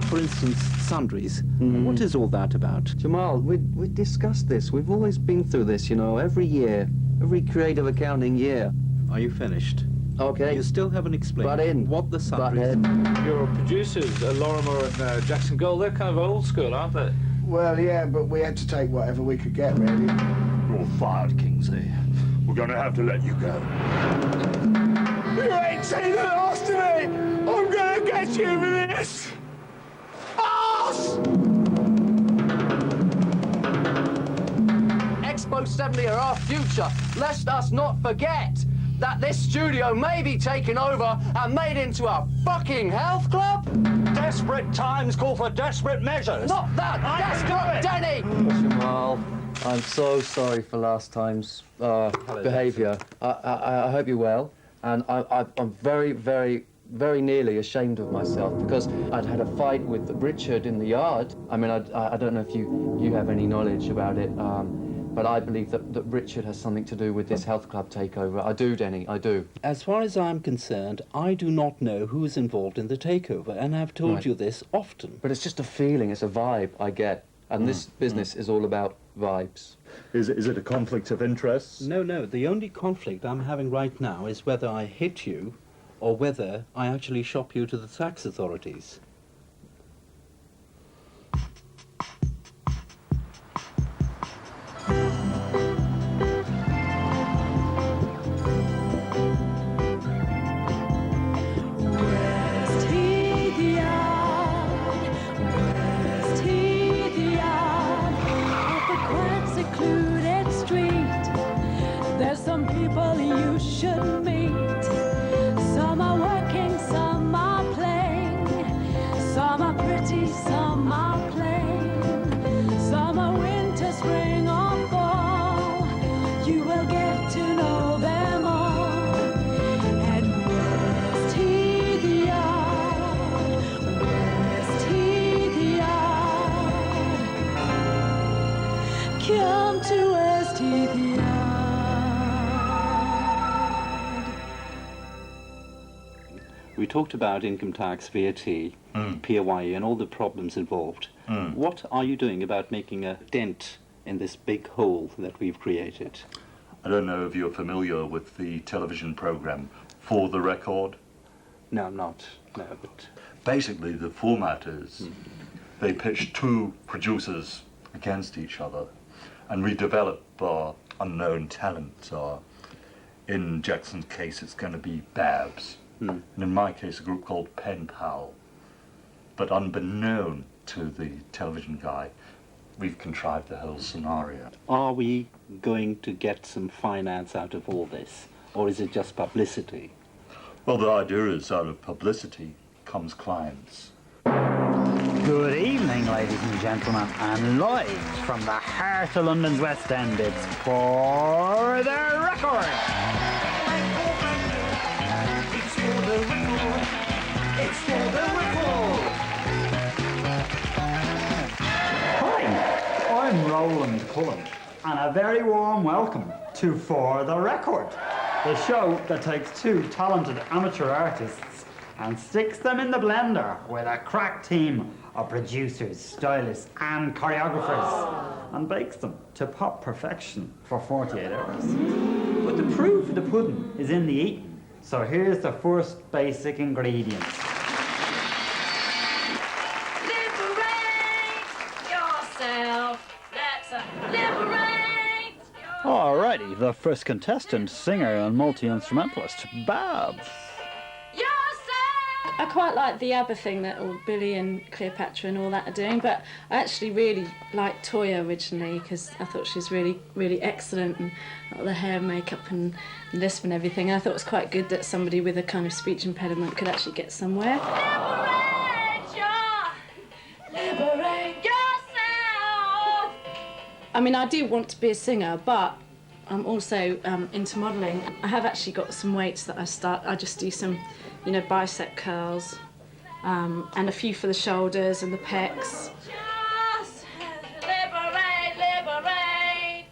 for instance, sundries. What is all that about? Jamal, we discussed this. We've always been through this, you know, every year, every creative accounting year. Are you finished? Okay. You still haven't explained what the sundries... Your producers, Lorimar and Jackson Gold, they're kind of old school, aren't they? Well, yeah, but we had to take whatever we could get, really. You're fired, Kingsley. We're going to have to let you go. You ain't seen the last of me! I'm going to get you for this! Arse! Expo 70 are our future. Lest us not forget that this studio may be taken over and made into a fucking health club. Desperate times call for desperate measures. Not that! Desperate, Denny! Jamal, I'm so sorry for last time's behaviour. I hope you're well, and I'm very, very, very nearly ashamed of myself because I'd had a fight with Richard in the yard. I mean, I don't know if you have any knowledge about it, but I believe that Richard has something to do with this health club takeover. I do, Denny, I do. As far as I'm concerned, I do not know who is involved in the takeover, and I've told you this often. But it's just a feeling, it's a vibe I get, and this business is all about vibes. Is it a conflict of interest? No, the only conflict I'm having right now is whether I hit you or whether I actually shop you to the tax authorities. Should meet. Some are working, some are playing. Some are pretty, some are plain. Some are winter, spring or fall. You will get to know them all. And where's he the yard? Where's he the yard? Come to West Heath Yard. We talked about income tax, VAT, PAYE, and all the problems involved. What are you doing about making a dent in this big hole that we've created? I don't know if you're familiar with the television program For the Record. No, I'm not. No, but... Basically, the format is they pitch two producers against each other, and we develop unknown talent. In Jackson's case, it's going to be Babs. And in my case, a group called Pen Pal. But unbeknown to the television guy, we've contrived the whole scenario. Are we going to get some finance out of all this, or is it just publicity? Well, the idea is out of publicity comes clients. Good evening, ladies and gentlemen, and live from the heart of London's West End, it's For the Record! It's for the record. Hi, I'm Roland Cullen, and a very warm welcome to For the Record, the show that takes two talented amateur artists and sticks them in the blender with a crack team of producers, stylists, and choreographers, and bakes them to pop perfection for 48 hours. But the proof of the pudding is in the eating. So here's the first basic ingredient. Liberate yourself. Let's liberate yourself. Alrighty, the first contestant, singer and multi-instrumentalist, Babs. I quite like the ABBA thing that all Billie and Cleopatra and all that are doing, but I actually really liked Toya originally because I thought she was really, really excellent, and all the hair, makeup and lisp and everything. And I thought it was quite good that somebody with a kind of speech impediment could actually get somewhere. Liberate yourself! I mean, I do want to be a singer, but I'm also into modelling. I have actually got some weights that I just do some, you know, bicep curls, and a few for the shoulders and the pecs. Just liberate, liberate.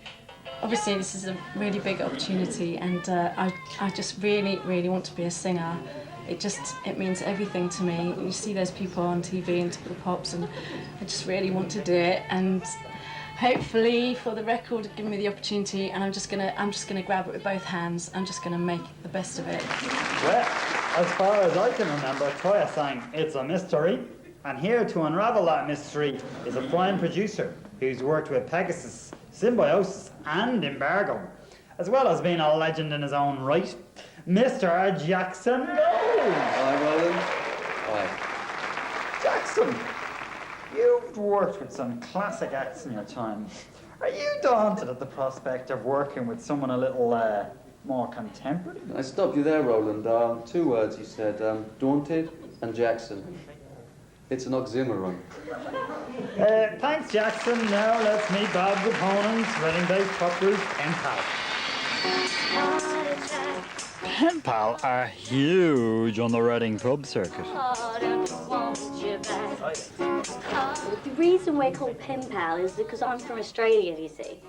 Obviously, this is a really big opportunity, and I just really, really want to be a singer. it means everything to me. You see those people on TV and the pops, and I just really want to do it. And hopefully, for the record, give me the opportunity, and I'm just gonna grab it with both hands. I'm just gonna make the best of it. Well, as far as I can remember, Toya sang "It's a Mystery," and here to unravel that mystery is a fine producer who's worked with Pegasus, Symbiosis, and Embargo, as well as being a legend in his own right, Mr. Jackson Gold. Hi, Roland. Hi. Jackson, you've worked with some classic acts in your time. Are you daunted at the prospect of working with someone a little more contemporary? I stopped you there, Roland. 2 words you said, daunted and Jackson. It's an oxymoron. Thanks, Jackson. Now let's meet Bob's opponents, Reading-based pop group Pen Pal. Pen Pal are huge on the Reading pub circuit. The reason we're called Pen Pal is because I'm from Australia, you see.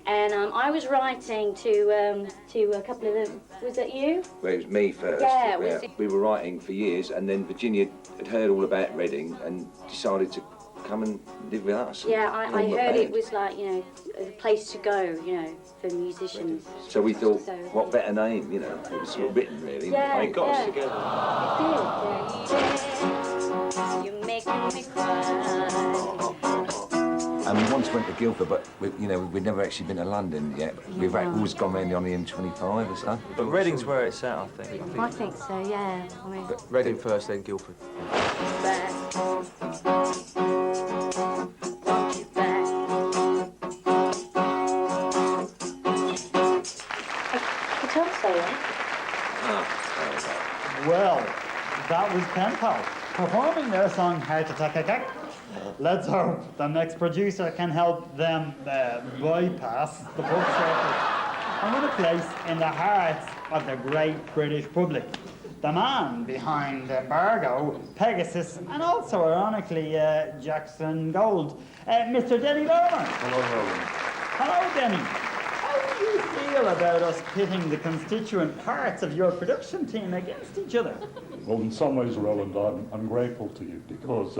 And I was writing to a couple of them. Was that you? Well, it was me first. Yeah, We were writing for years, and then Virginia had heard all about Reading and decided to come and live with us. Yeah, I heard it was like, you know, a place to go, you know, for musicians. So we thought, what better name, you know? It was sort of written, really. Yeah, It got us yeah. together. It did. You're making me cry. And we once went to Guildford, but we'd never actually been to London yet. We've always gone round on the M25 and stuff. But Reading's where it's at, I think. I think so, yeah. I mean, But Reading first, then Guildford. Well, that was Pen Pal performing their song How to Take a Cake. Let's hope the next producer can help them bypass the pub circuit and win a place in the hearts of the great British public. The man behind Embargo, Pegasus, and also, ironically, Jackson Gold, Mr. Denny Lorimar. Hello, Roland. Hello, Denny. How do you feel about us pitting the constituent parts of your production team against each other? Well, in some ways, Roland, I'm grateful to you because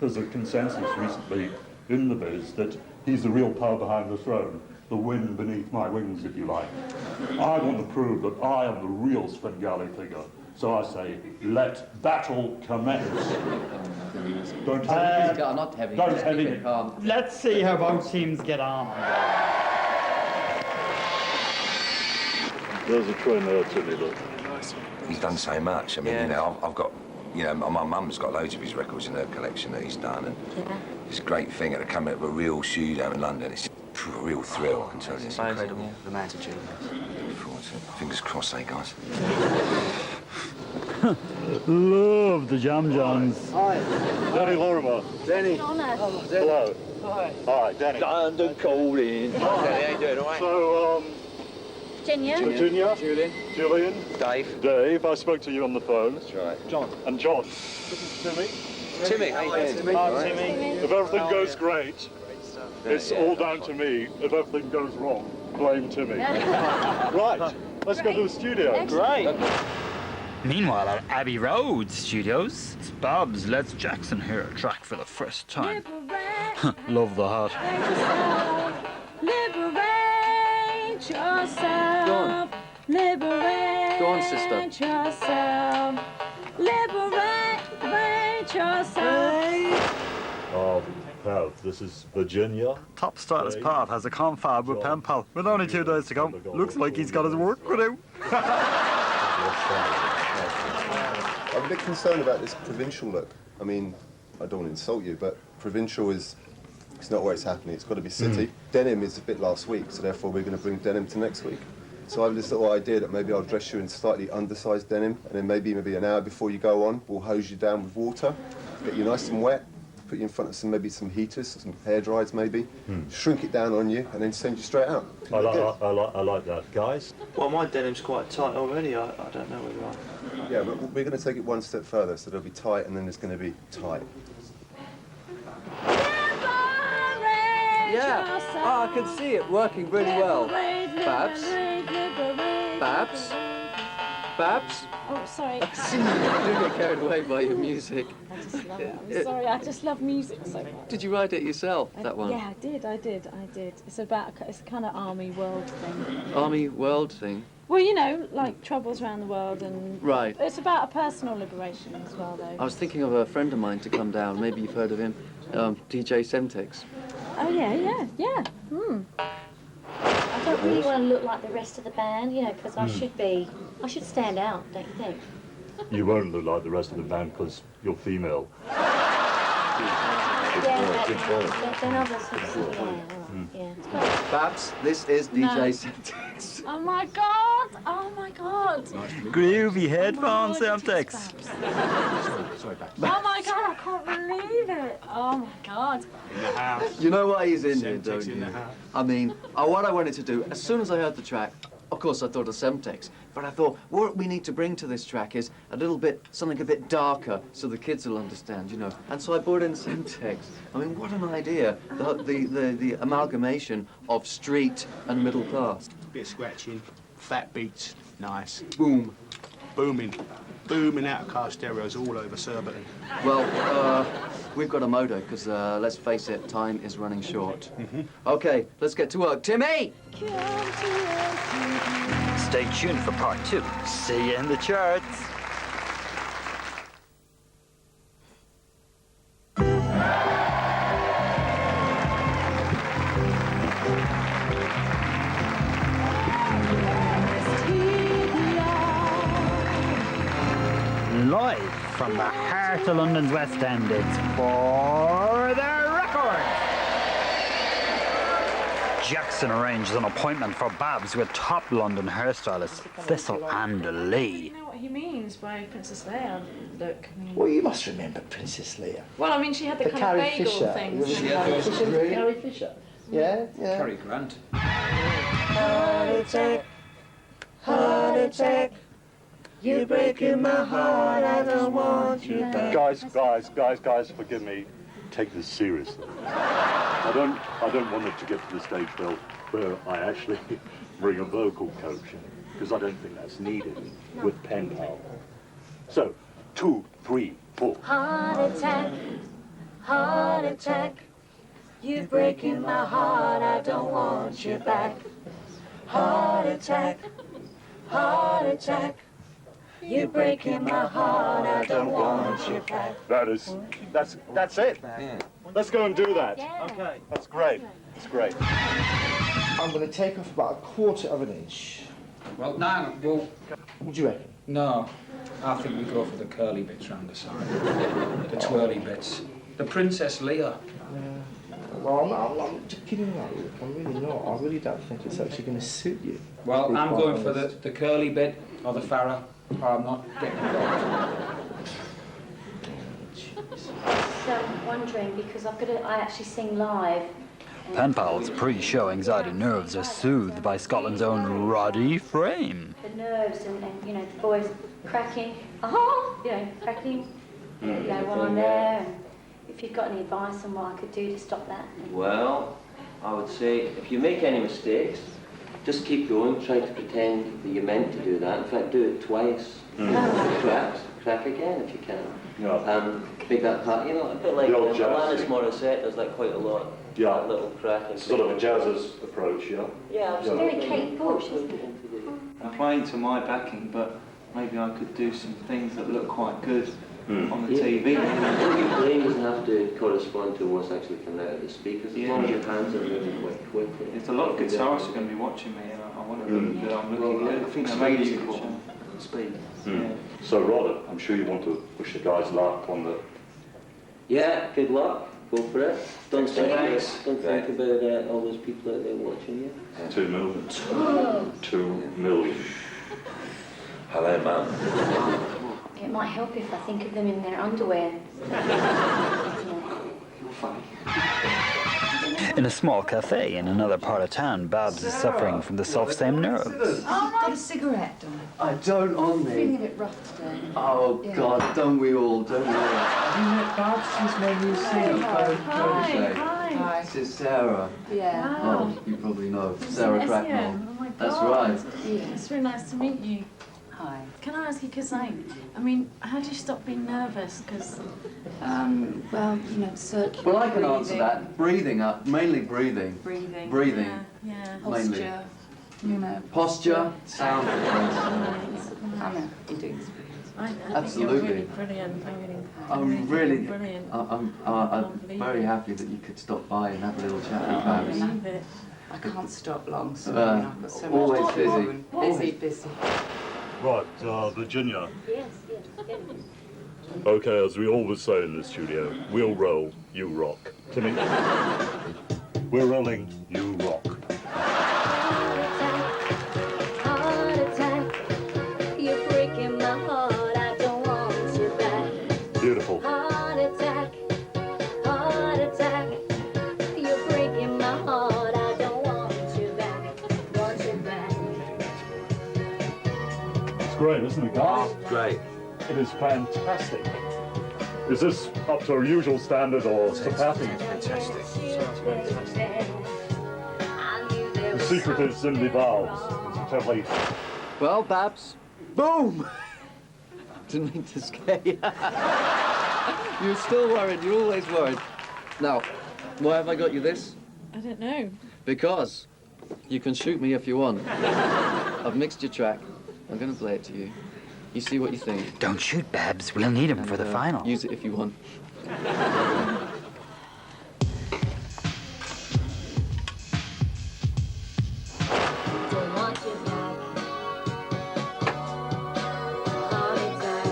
there's a consensus recently in the biz that he's the real power behind the throne, the wind beneath my wings, if you like. I want to prove that I am the real Svengali figure. So I say, let battle commence. Don't heavy me. Let's see how both teams get on. There's a train there, Timmy, look. He's done so much. I mean, I've got, my mum's got loads of his records in her collection that he's done, and it's a great thing. And to come out of a real shootout in London, it's a real thrill, I can tell you. It's incredible. Yeah. The attitude. Fingers crossed, eh, guys? Love the Jam Jams. Hi. Denny Lorimar. Denny. Hello. Hi. Hi, Denny. London calling. Hi, Denny. How you doing, all right? So, Virginia. Julian. Dave. I spoke to you on the phone. That's right. John. And John. This is Timmy. Timmy. How you doing? Timmy. If everything goes great, it's all down to me. If everything goes wrong, blame Timmy. Right, let's go to the studio. Great. Meanwhile, at Abbey Road Studios, it's Bob's Let's Jackson hear a track for the first time. Love the hat. Liberate yourself. Go on. Liberate Go on, sister. yourself. Liberate yourself. Pav, this is Virginia. Top stylist Pav has a confab with Pen Pal. With only 2 days to go, looks like he's got his work to do. I'm a bit concerned about this provincial look. I mean, I don't want to insult you, but provincial it's not where it's happening. It's got to be city. Denim is a bit last week, so therefore we're going to bring denim to next week. So I have this little idea that maybe I'll dress you in slightly undersized denim, and then maybe an hour before you go on, we'll hose you down with water, get you nice and wet, put you in front of maybe some heaters, some hair dryers maybe, shrink it down on you, and then send you straight out. I like that. Guys? Well, my denim's quite tight already. I don't know whether I... Yeah, but we're going to take it one step further, so there'll be tight, and then there's going to be tight. Yeah. Oh, I can see it working really well. Babs? Babs? Babs? Oh, sorry. Do get carried away by your music. I just love it. I'm sorry, I just love music so much. Did you write it yourself, that one? Yeah, I did. It's about, it's a kind of army world thing. Army world thing? Well, you know, like troubles around the world and... Right. It's about a personal liberation as well, though. I was thinking of a friend of mine to come down. Maybe you've heard of him. DJ Semtex. Oh, yeah. I don't really want to look like the rest of the band, you know, because I should stand out, don't you think? You won't look like the rest of the band because you're female. Then others have seen, yeah. Babs, this is DJ Semtex. Oh, my God! Oh, my God! Groovy headphones, Semtex. Sorry, Babs. Oh, my God, I can't believe it! Oh, my God. In the house. You know why he's in here, don't Semtex in you? the house. I mean, what I wanted to do, as soon as I heard the track, of course I thought of Semtex, but I thought what we need to bring to this track is something a bit darker, so the kids will understand, you know. And so I brought in Semtex. I mean, what an idea, the amalgamation of street and middle class. Bit of scratching, fat beats, nice. Boom. Booming out of car stereos all over Surbiton. Well, we've got a motor, because let's face it, time is running short. Okay, let's get to work. Timmy! Stay tuned for part 2. See you in the charts. Live from the heart of London's West End, it's For the Record. Jackson arranges an appointment for Babs with top London hairstylist Thistle and Lee. You know what he means by Princess Leia look? I mean, Well, you must remember Princess Leia. well, I mean, she had the kind Carrie of bagel Fisher. thing. Carrie Fisher. Yeah. Cary Grant. Heart attack. You're breaking my heart. I don't want you back. Guys, forgive me. Take this seriously. I don't want it to get to the stage, Bill, where I actually bring a vocal coach in, because I don't think that's needed with pen pal. So, 2, 3, 4. Heart attack. You're breaking my heart. I don't want you back. Heart attack. You're breaking my heart. I don't want you back. That's it. Yeah. Let's go and do that. Yeah. Okay. That's great. That's great. I'm going to take off about 1/4 of an inch. Well, no, well, What do you reckon? no. I think we go for the curly bits round the side. The twirly bits. The Princess Leia. Well, I'm not just kidding about you. I'm really not. I really don't think it's actually going to suit you. Well, Be I'm quite going for honest. the curly bit or the farrow, or I'm not getting involved. So I'm wondering, because I actually sing live. Pen Pal's pre-show anxiety nerves are soothed by Scotland's own Roddy Frame. The nerves and you know, the voice cracking, cracking, while I'm there. And if you've got any advice on what I could do to stop that. Well, I would say if you make any mistakes, just keep going, try to pretend that you meant to do that. In fact, do it twice. Crack again if you can. Yeah. Make that part, a bit like Alanis Morissette does like quite a lot. Yeah. That little cracking. Sort of a jazzer's approach, yeah? Yeah, It's very Kate Bush, isn't it? I'm playing to my backing, but maybe I could do some things that look quite good on the TV. What you playing doesn't have to correspond to what's actually coming out of the speakers, as long as your hands are moving quite quickly. There's a lot of guitarists are going to be watching me, and I want to look that I'm looking good. I think maybe speed's you could important. speed. So, Roddy, I'm sure you want to push the guys' luck on the... Yeah, good luck. Go for it. Don't think Thanks. about all those people out there watching you. 2 million. 2 million. Hello, man. It might help if I think of them in their underwear. You're funny. In a small cafe in another part of town, Babs is suffering from the self-same nerves. Got a cigarette, darling. I don't on me. Feeling a bit rough today. Oh, Yeah. God, don't we all? Have you met Babs? She's my new singer. Hi. This is Sarah. Yeah. Oh, you probably know. Sarah Yes, Cracknell. yeah. Oh my God. That's right. Yeah. It's really nice to meet you. Hi. Can I ask you, because I mean, how do you stop being nervous? Because, well, you know, circular Well, I can answer breathing. that. Breathing up, mainly breathing. Breathing. Breathing. Yeah. Mainly. Posture, you know. Posture, sound. I know, you're doing this. I think Absolutely. you're really brilliant. I'm really, brilliant. I'm believe very it. happy that you could stop by and have a little chat with I Babs. believe it. I can't stop long, so I've got so always much to busy. do. Busy. Right, Virginia. Yes. Okay, as we always say in the studio, we'll roll, you rock. Timmy? We're rolling, you rock. Heart attack, you're breaking my heart, I don't want you back. Beautiful. Heart attack, you're breaking my heart, I don't want you back. It's great, isn't it, guys? Great. It is fantastic. Is this up to our usual standard or surpassing it? Fantastic. The secret is in the valves. Totally. Well, Babs, boom! Didn't mean to scare you. You're still worried, you're always worried. Now, why have I got you this? I don't know. Because you can shoot me if you want. I've mixed your track. I'm going to play it to you. You see what you think. Don't shoot, Babs. We'll need him for the final. Use it if you want. Don't want you back. Heart attack.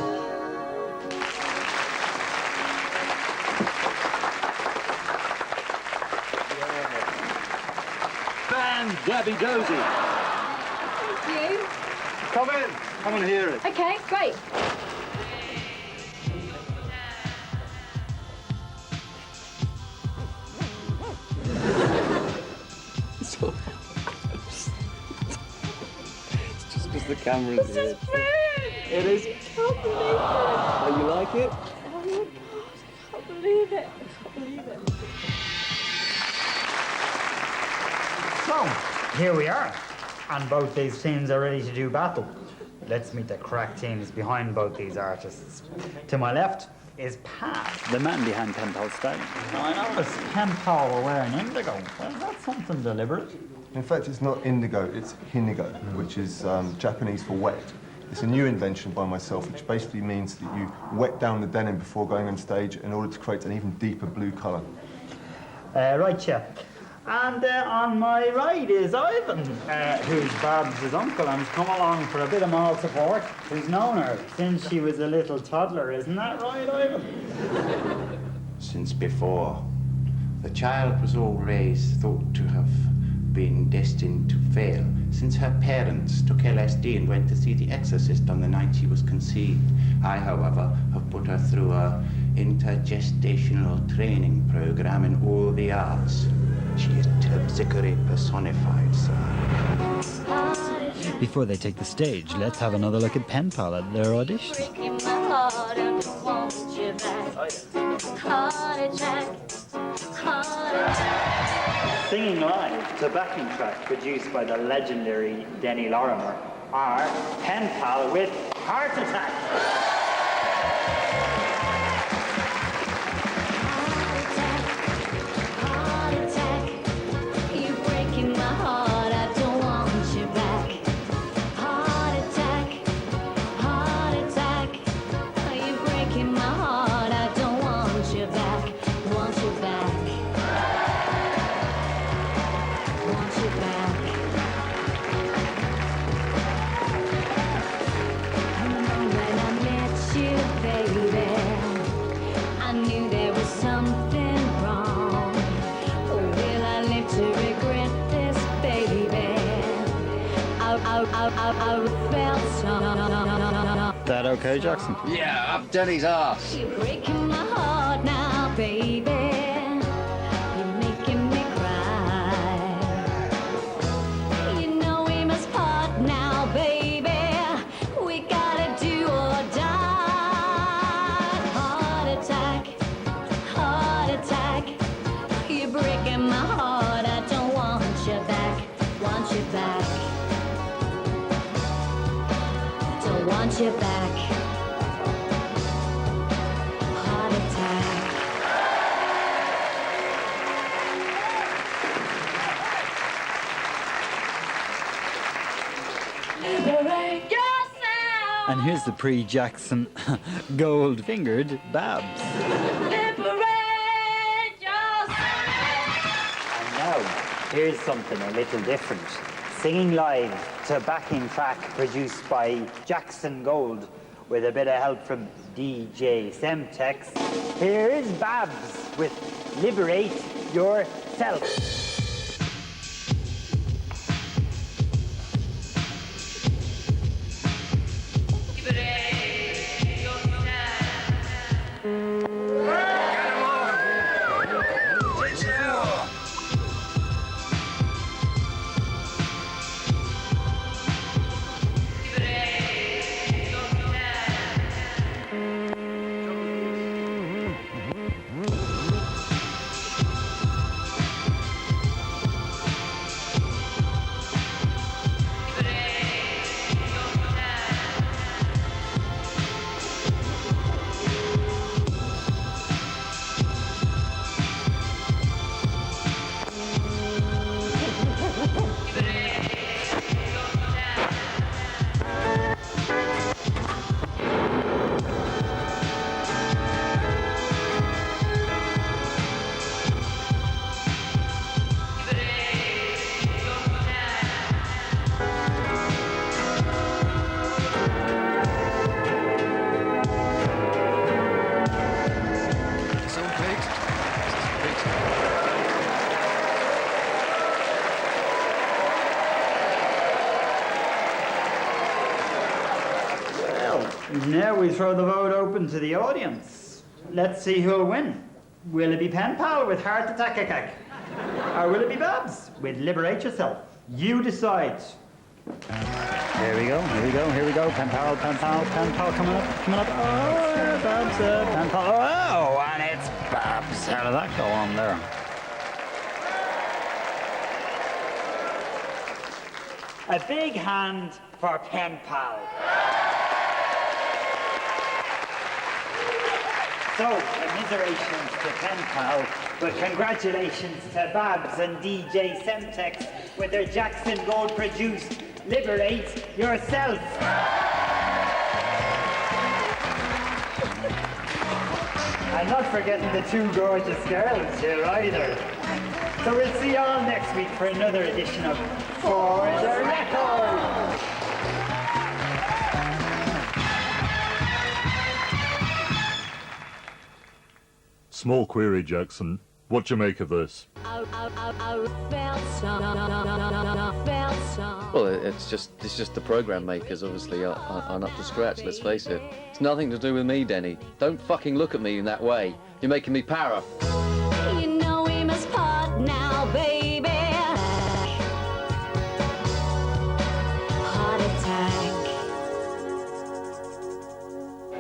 Band Gabby Dozy. Thank you. Come in. Come and hear it. Okay, great. So, it's just because the camera's here. This is brilliant. It is. I can't believe it. Oh, you like it? Oh my God, I can't believe it. So, here we are. And both these teams are ready to do battle. Let's meet the crack teams behind both these artists. To my left is Pat. The man behind Pen Pal Style. Now, I noticed Pen Pal were wearing indigo. Was that something deliberate? In fact, it's not indigo, it's hinigo, which is Japanese for wet. It's a new invention by myself, which basically means that you wet down the denim before going on stage in order to create an even deeper blue colour. Right, yeah. And on my right is Ivan, who's Babs' uncle and has come along for a bit of moral support. Who's known her since she was a little toddler, isn't that right, Ivan? Since before. The child was always thought to have been destined to fail, since her parents took LSD and went to see The Exorcist on the night she was conceived. I, however, have put her through a intergestational training program in all the arts. She is terpsichore personified, sir. Before they take the stage, let's have another look at Pen Pal at their audition. Breaking my heart, I don't want you back. Heart attack. Singing live to backing track produced by the legendary Denny Lorimar are Pen Pal with Heart Attack. That okay, Jackson? Yeah, up Denny's ass. You're breaking my heart now, baby. You're making me cry. You know we must part now, baby. We gotta do or die. Heart attack, heart attack. You're breaking my heart. I don't want you back, want you back. Don't want you here's the pre-Jackson gold-fingered Babs. Now, here's something a little different. Singing live to a backing track produced by Jackson Gold with a bit of help from DJ Semtex. Here is Babs with Liberate Yourself. Now we throw the vote open to the audience. Let's see who'll win. Will it be Pen Pal with Heart Attack? Or will it be Babs with Liberate Yourself? You decide. Here we go. Pen Pal coming up. Oh, Babs, Pen Pal. Oh, and it's Babs. How did that go on there? A big hand for Pen Pal. So, commiserations to Pen Pal, but congratulations to Babs and DJ Semtex with their Jackson Gold produced Liberate Yourself. And not forgetting the two gorgeous girls here either. So we'll see you all next week for another edition of For the Record. Small query, Jackson. What do you make of this? Well, it's just the program makers obviously aren't up to scratch, let's face it. It's nothing to do with me, Denny. Don't fucking look at me in that way. You're making me para. You know we must part now, baby. Heart attack.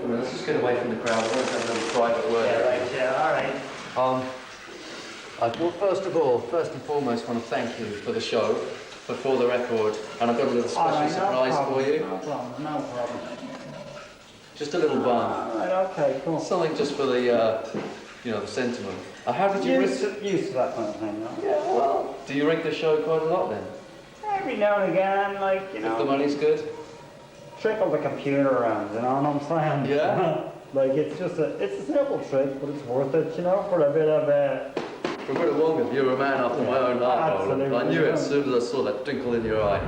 Come on, let's just get away from the crowd. Let's have a little private word. All right. Well, first and foremost, want to thank you for the show, for the record, and I've got a little special surprise for you. No problem. Just a little bun. All right, okay, cool. Something just for the, the sentiment. How did you used to that kind of thing, no? Yeah, well, do you rig the show quite a lot then? Every now and again, If the money's good? Trickle the computer around, you know what I'm saying? Yeah? It's a simple trick, but it's worth it, for a bit of For a bit of longer, you're a man after my own heart. Absolutely. I knew it as soon as I saw that twinkle in your eye.